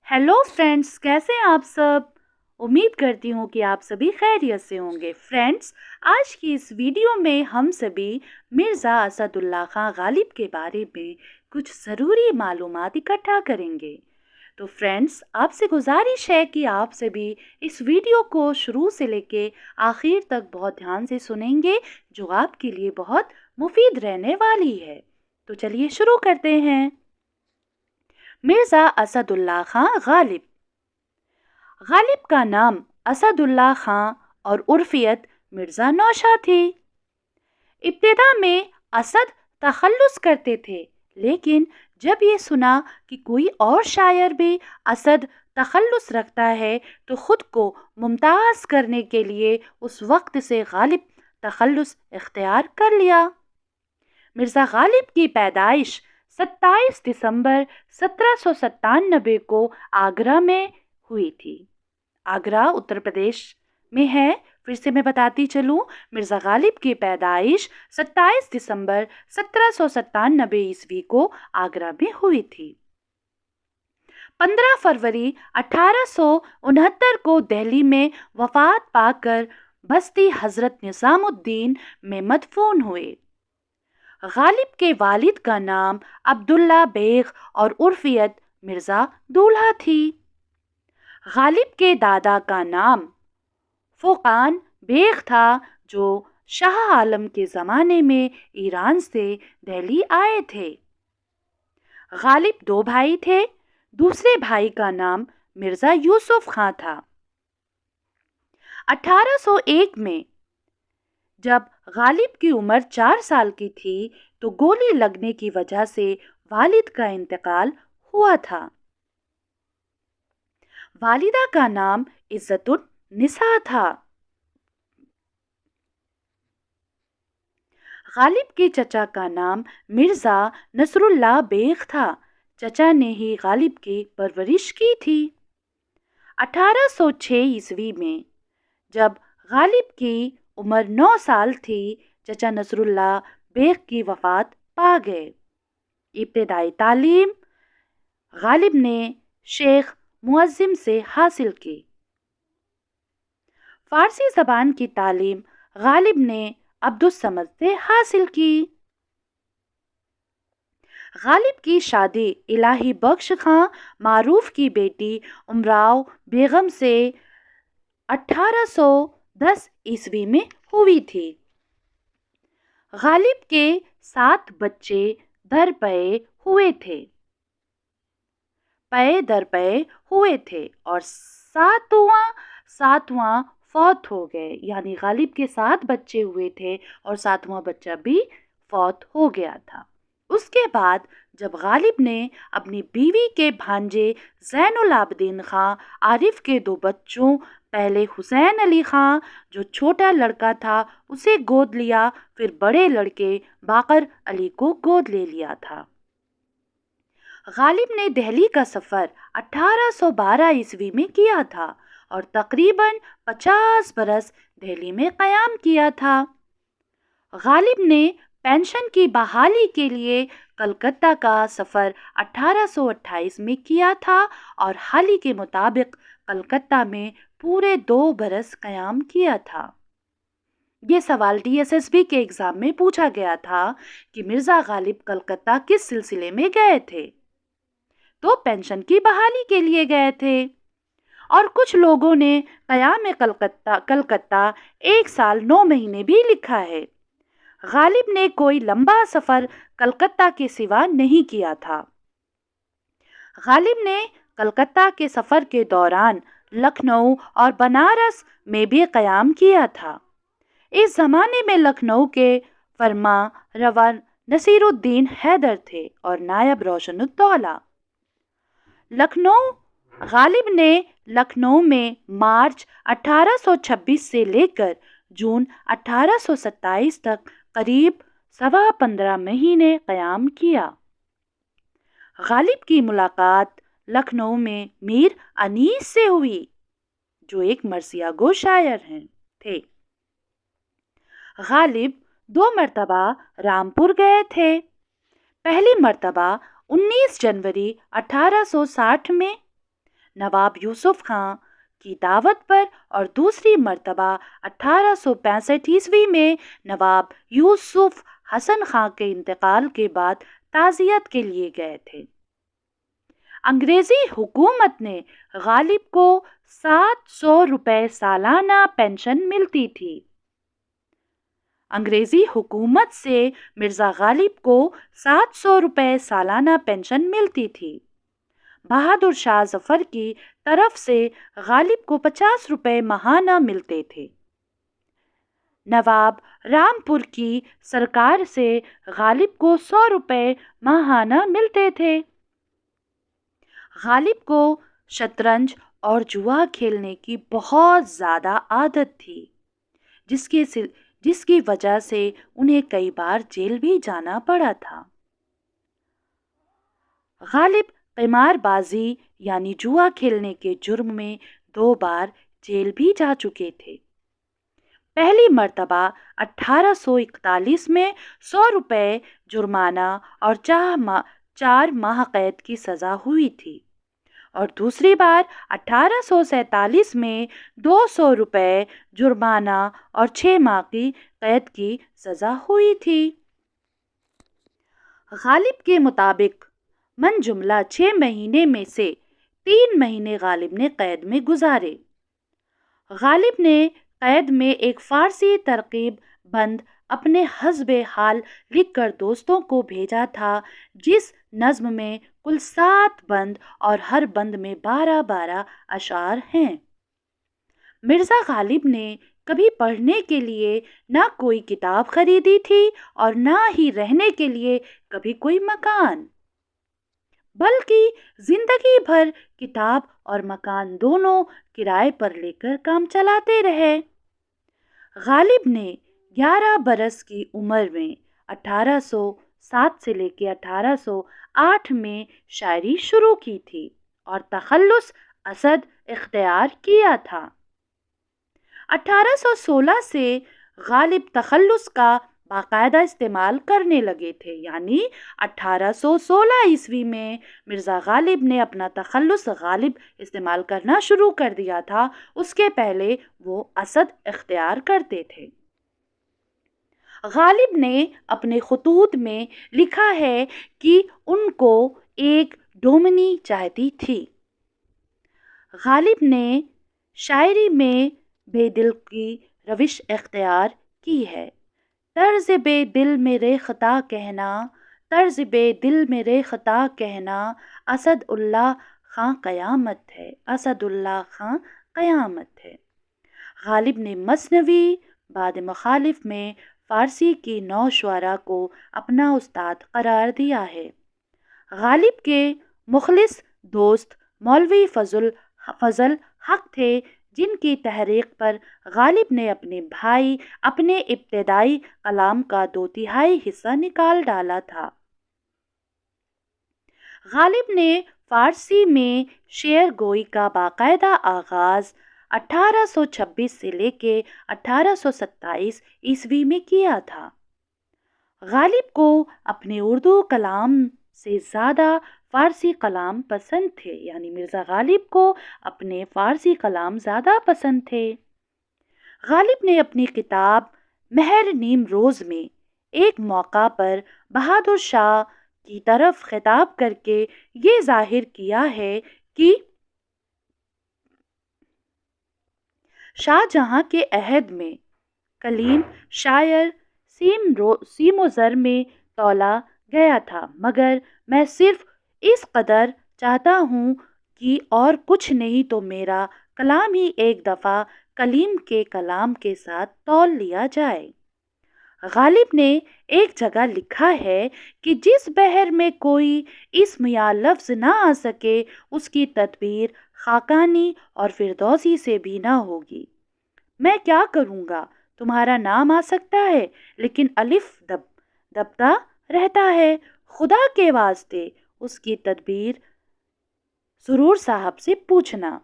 Hello friends, कैसे हैं आप सब। उम्मीद करती हूँ कि आप सभी खैरियत से होंगे। फ्रेंड्स, आज की इस वीडियो में हम सभी मिर्ज़ा असदुल्ला खां गालिब के बारे में कुछ ज़रूरी मालूमात इकट्ठा करेंगे। तो फ्रेंड्स, आपसे गुजारिश है कि आप सभी इस वीडियो को शुरू से लेके आखिर तक बहुत ध्यान से सुनेंगे, जो आपके लिए बहुत मुफीद रहने वाली है। तो चलिए शुरू करते हैं। मिर्ज़ा असदुल्ला खां गालिब। गालिब का नाम असदुल्ला खां और उर्फियत मिर्ज़ा नौशा थी। इब्तिदा में असद तखल्लुस करते थे, लेकिन जब ये सुना कि कोई और शायर भी असद तखल्लुस रखता है तो ख़ुद को मुमताज़ करने के लिए उस वक्त से गालिब तखल्लुस इख्तियार कर लिया। मिर्ज़ा गालिब की पैदाइश 27 दिसंबर 1797 को आगरा में हुई थी। आगरा उत्तर प्रदेश में है। फिर से मैं बताती चलूँ, मिर्ज़ा गालिब की पैदाइश 27 दिसंबर 1797 ईस्वी को आगरा में हुई थी। 15 फरवरी 1869 को दिल्ली में वफ़ात पाकर बस्ती हज़रत निज़ामुद्दीन में मदफून हुए। गालिब के वालिद का नाम अब्दुल्ला बेग और उर्फियत मिर्ज़ा दूल्हा थी। गालिब के दादा का नाम फ़ुक़ान बेग था, जो शाह आलम के ज़माने में ईरान से दिल्ली आए थे। गालिब दो भाई थे। दूसरे भाई का नाम मिर्ज़ा यूसुफ खां था। 1801 में जब गालिब की उम्र 4 साल की थी तो गोली लगने की वजह से वालिद का इंतकाल हुआ था। वालिदा का नाम इज़्ज़तुन निसा था। गालिब के चचा का नाम मिर्ज़ा नसरुल्लाह बेग था। चचा ने ही गालिब की परवरिश की थी। 1806 ईस्वी में जब गालिब की उम्र 9 साल थी, चचा नसरुल्लाह बेग की वफ़ात पा गए। इब्तिदाई तालीम गालिब ने शेख मुअज़्ज़िम से हासिल की। फ़ारसी ज़बान की तालीम गालिब ने अब्दुस समद से हासिल की। गालिब की शादी इलाही बख्श खां मारूफ की बेटी उमराव बेगम से 1810 ईस्वी में हुई थी। गालिब के 7 बच्चे दर पे हुए थे और सातवां फौत हो गए। यानी गालिब के 7 बच्चे हुए थे और 7वां बच्चा भी फौत हो गया था। उसके बाद जब गालिब ने अपनी बीवी के भांजे ज़ैनुल आबदीन खां आरिफ के 2 बच्चों, पहले हुसैन अली खां जो छोटा लड़का था उसे गोद लिया, फिर बड़े लड़के बाकर अली को गोद ले लिया था। गालिब ने दिल्ली का सफ़र 1812 ईस्वी में किया था और तकरीबन 50 बरस दिल्ली में क़याम किया था। गालिब ने पेंशन की बहाली के लिए कलकत्ता का सफ़र 1828 में किया था और हाल ही के मुताबिक कलकत्ता में पूरे 2 बरस क़याम किया था। ये सवाल DSSB के एग्ज़ाम में पूछा गया था कि मिर्ज़ा गालिब कलकत्ता किस सिलसिले में गए थे। तो पेंशन की बहाली के लिए गए थे। और कुछ लोगों ने क़याम कलकत्ता 1 साल 9 महीने भी लिखा है। गालिब ने कोई लंबा सफ़र कलकत्ता के सिवा नहीं किया था। गालिब ने कलकत्ता के सफ़र के दौरान लखनऊ और बनारस में भी क़याम किया था। इस ज़माने में लखनऊ के फरमा रवा नसीरुद्दीन हैदर थे और नायब रोशनुद्दौला। गालिब ने लखनऊ में मार्च 1826 से लेकर जून 1827 तक करीब 15.25 महीने क़याम किया। गालिब की मुलाकात लखनऊ में मीर अनीस से हुई, जो एक मरसिया गो शायर थे। गालिब 2 मरतबा रामपुर गए थे। पहली मरतबा 19 जनवरी 1860 में, نواب یوسف خان کی دعوت پر اور دوسری مرتبہ 1865 میں نواب یوسف حسن خان کے انتقال کے بعد تعزیت کے لیے گئے تھے۔ انگریزی حکومت نے غالب کو 700 روپے سالانہ پینشن ملتی تھی۔ انگریزی حکومت سے مرزا غالب کو 700 روپے سالانہ پینشن ملتی تھی۔ بہادر شاہ ظفر کی طرف سے غالب کو 50 روپے ماہانہ ملتے تھے۔ نواب رامپور کی سرکار سے غالب کو 100 روپے ماہانہ ملتے تھے۔ غالب کو شطرنج اور جوا کھیلنے کی بہت زیادہ عادت تھی، جس کی وجہ سے انہیں کئی بار جیل بھی جانا پڑا تھا۔ غالب قمار بازی یعنی جوا کھیلنے کے جرم میں 2 بار جیل بھی جا چکے تھے۔ پہلی مرتبہ 1841 میں 100 روپے جرمانہ اور 4 ماہ قید کی سزا ہوئی تھی، اور دوسری بار 1847 میں 200 روپے جرمانہ اور 6 ماہ کی قید کی سزا ہوئی تھی۔ غالب کے مطابق من جملہ 6 مہینے میں سے 3 مہینے غالب نے قید میں گزارے۔ غالب نے قید میں ایک فارسی ترکیب بند اپنے حسب حال لکھ کر دوستوں کو بھیجا تھا، جس نظم میں کل 7 بند اور ہر بند میں 12 اشعار ہیں۔ مرزا غالب نے کبھی پڑھنے کے لیے نہ کوئی کتاب خریدی تھی اور نہ ہی رہنے کے لیے کبھی کوئی مکان، بلکہ زندگی بھر کتاب اور مکان دونوں کرائے پر لے کر کام چلاتے رہے۔ غالب نے 11 برس کی عمر میں 1807 سے لے کے 1808 میں شاعری شروع کی تھی اور تخلص اسد اختیار کیا تھا۔ 1816 سے غالب تخلص کا باقاعدہ استعمال کرنے لگے تھے، یعنی 1816 عیسوی میں مرزا غالب نے اپنا تخلص غالب استعمال کرنا شروع کر دیا تھا، اس کے پہلے وہ اسد اختیار کرتے تھے۔ غالب نے اپنے خطوط میں لکھا ہے کہ ان کو ایک ڈومنی چاہتی تھی۔ غالب نے شاعری میں بے دل کی روش اختیار کی ہے۔ طرز بے دل میرے خطا کہنا، طرز بے دل میرے خطا کہنا، اسد اللہ خاں قیامت ہے، اسد اللہ خاں قیامت ہے۔ غالب نے مثنوی بعد مخالف میں فارسی کی 9 شعراء کو اپنا استاد قرار دیا ہے۔ غالب کے مخلص دوست مولوی فضل حق تھے، جن کی تحریک پر غالب نے اپنے بھائی اپنے ابتدائی کلام کا 2/3 حصہ نکال ڈالا تھا۔ غالب نے فارسی میں شعر گوئی کا باقاعدہ آغاز 1826 سے لے کے 1827 عیسوی میں کیا تھا۔ غالب کو اپنے اردو کلام سے زیادہ فارسی کلام پسند تھے، یعنی مرزا غالب کو اپنے فارسی کلام زیادہ پسند تھے۔ غالب نے اپنی کتاب مہر نیم روز میں ایک موقع پر بہادر شاہ کی طرف خطاب کر کے یہ ظاہر کیا ہے کہ شاہ جہاں کے عہد میں کلیم شاعر سیم و زر میں تولا گیا تھا، مگر میں صرف اس قدر چاہتا ہوں کہ اور کچھ نہیں تو میرا کلام ہی ایک دفعہ کلیم کے کلام کے ساتھ تول لیا جائے۔ غالب نے ایک جگہ لکھا ہے کہ جس بحر میں کوئی اسم یا لفظ نہ آ سکے، اس کی تدبیر خاقانی اور فردوسی سے بھی نہ ہوگی۔ میں کیا کروں گا، تمہارا نام آ سکتا ہے لیکن الف دبتا رہتا ہے، خدا کے واسطے اس کی تدبیر سرور صاحب سے پوچھنا۔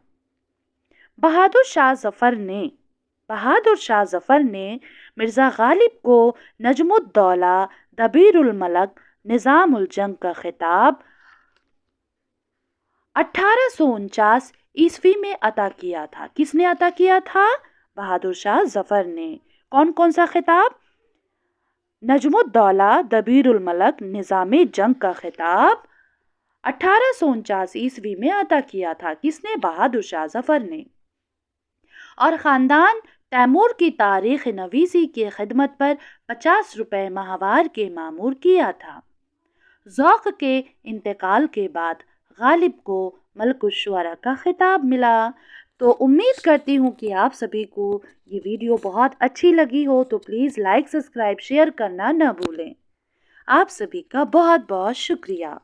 بہادر شاہ ظفر نے مرزا غالب کو نجم الدولہ، دبیر الملک، نظام الجنگ کا خطاب 1849 ईस्वी में अता किया था। किसने अता किया था? बहादुर शाह जफर ने। कौन कौन सा खिताब? नजमुद्दौला, दबीरुल मलक, निज़ामे जंग का खिताब 1849 ईस्वी में अता किया था। किसने? बहादुर शाह जफर ने। और ख़ानदान तैमूर की तारीख़ नवीसी की खिदमत पर 50 रुपये माहवार के मामूर किया था। ज़ौक़ के इंतकाल के बाद गालिब को मलकुश-शुअरा का खिताब मिला। तो उम्मीद करती हूँ कि आप सभी को ये वीडियो बहुत अच्छी लगी हो, तो प्लीज़ लाइक, सब्सक्राइब, शेयर करना न भूलें। आप सभी का बहुत बहुत शुक्रिया।